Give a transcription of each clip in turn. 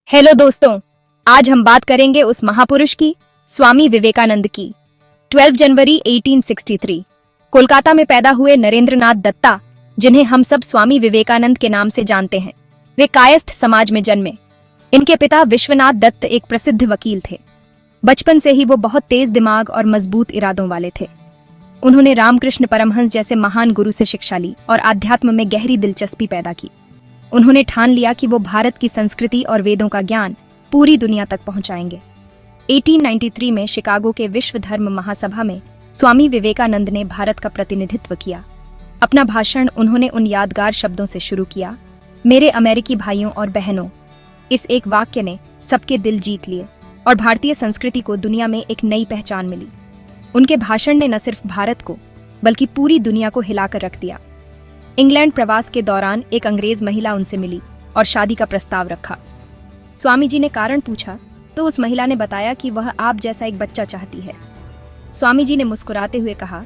Hello दोस्तों, आज हम बात करेंगे उस महापुरुष की, स्वामी विवेकानंद की। 12 जनवरी 1863 कोलकाता में पैदा हुए नरेंद्रनाथ दत्ता, जिन्हें हम सब स्वामी विवेकानंद के नाम से जानते हैं, वे कायस्थ समाज में जन्मे। इनके पिता विश्वनाथ दत्त एक प्रसिद्ध वकील थे। बचपन से ही वो बहुत तेज दिमाग और मजबूत इरादों वाले थे। उन्होंने रामकृष्ण परमहंस जैसे महान गुरु से शिक्षा ली और आध्यात्म में गहरी दिलचस्पी पैदा की। उन्होंने ठान लिया कि वो भारत की संस्कृति और वेदों का ज्ञान पूरी दुनिया तक पहुंचाएंगे। 1893 में शिकागो के विश्व धर्म महासभा में स्वामी विवेकानंद ने भारत का प्रतिनिधित्व किया। अपना भाषण उन्होंने उन यादगार शब्दों से शुरू किया, मेरे अमेरिकी भाइयों और बहनों। इस एक वाक्य ने सबके दिल जीत लिए और भारतीय संस्कृति को दुनिया में एक नई पहचान मिली। उनके भाषण ने न सिर्फ भारत को बल्कि पूरी दुनिया को हिलाकर रख दिया। इंग्लैंड प्रवास के दौरान एक अंग्रेज महिला उनसे मिली और शादी का प्रस्ताव रखा। स्वामी जी ने कारण पूछा तो उस महिला ने बताया कि वह आप जैसा एक बच्चा चाहती है। स्वामी जी ने मुस्कुराते हुए कहा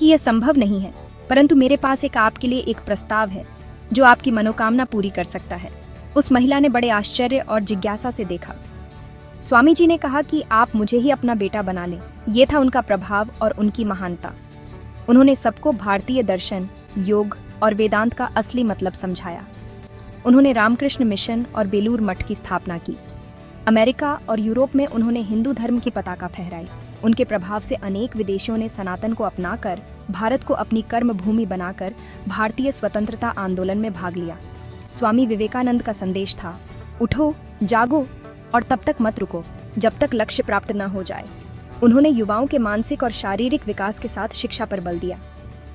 कि यह संभव नहीं है, परंतु मेरे पास एक आपके लिए एक प्रस्ताव है जो आपकी मनोकामना पूरी कर सकता है। उस महिला ने बड़े आश्चर्य और जिज्ञासा से देखा। स्वामी जी ने कहा कि आप मुझे ही अपना बेटा बना लें। ये था उनका प्रभाव और उनकी महानता। उन्होंने सबको भारतीय दर्शन, योग और वेदांत का असली मतलब समझाया। उन्होंने रामकृष्ण मिशन और बेलूर मठ की स्थापना की। अमेरिका और यूरोप में उन्होंने हिंदू धर्म की पताका फहराई। उनके प्रभाव से अनेक विदेशियों ने सनातन को अपनाकर भारत को अपनी कर्म भूमि बनाकर भारतीय स्वतंत्रता आंदोलन में भाग लिया। स्वामी विवेकानंद का संदेश था, उठो, जागो और तब तक मत रुको जब तक लक्ष्य प्राप्त न हो जाए। उन्होंने युवाओं के मानसिक और शारीरिक विकास के साथ शिक्षा पर बल दिया।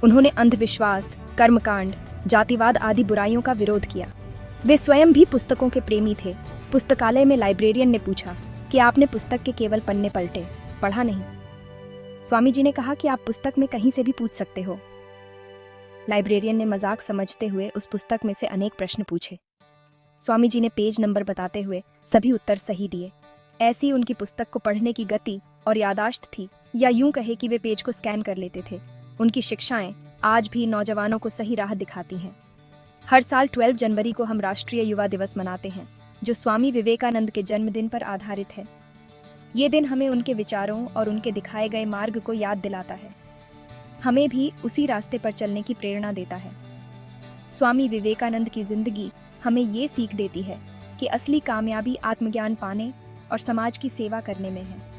उन्होंने अंधविश्वास, कर्मकांड, जातिवाद आदि बुराइयों का विरोध किया। वे स्वयं भी पुस्तकों के प्रेमी थे। पुस्तकालय में लाइब्रेरियन ने पूछा कि आपने पुस्तक के केवल पन्ने पलटे, पढ़ा नहीं? स्वामी जी ने कहा कि आप पुस्तक में कहीं से भी पूछ सकते हो। लाइब्रेरियन ने मजाक समझते हुए उस पुस्तक में से अनेक प्रश्न पूछे। स्वामी जी ने पेज नंबर बताते हुए सभी उत्तर सही दिए। ऐसी उनकी पुस्तक को पढ़ने की गति और यादाश्त थी, या यूं कहे कि वे पेज को स्कैन कर लेते थे। उनकी शिक्षाएं आज भी नौजवानों को सही राह दिखाती हैं। हर साल 12 जनवरी को हम राष्ट्रीय युवा दिवस मनाते हैं, जो स्वामी विवेकानंद के जन्मदिन पर आधारित है। ये दिन हमें उनके विचारों और उनके दिखाए गए मार्ग को याद दिलाता है। हमें भी उसी रास्ते पर चलने की प्रेरणा देता है। स्वामी विवेकानंद की जिंदगी हमें ये सीख देती है कि असली कामयाबी आत्मज्ञान पाने और समाज की सेवा करने में है।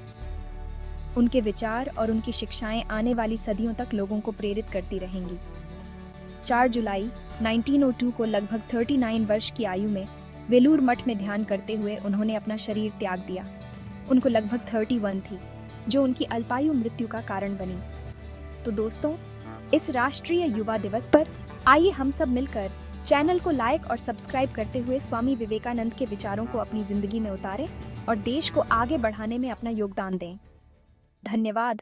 उनके विचार और उनकी शिक्षाएं आने वाली सदियों तक लोगों को प्रेरित करती रहेंगी। 4 जुलाई 1902 को लगभग 39 वर्ष की आयु में वेलूर मठ में ध्यान करते हुए उन्होंने अपना शरीर त्याग दिया। उनको लगभग 31 थी, जो उनकी अल्पायु मृत्यु का कारण बनी। तो दोस्तों, इस राष्ट्रीय युवा दिवस पर आइए हम सब मिलकर चैनल को लाइक और सब्सक्राइब करते हुए स्वामी विवेकानंद के विचारों को अपनी जिंदगी में उतारें और देश को आगे बढ़ाने में अपना योगदान दें। धन्यवाद।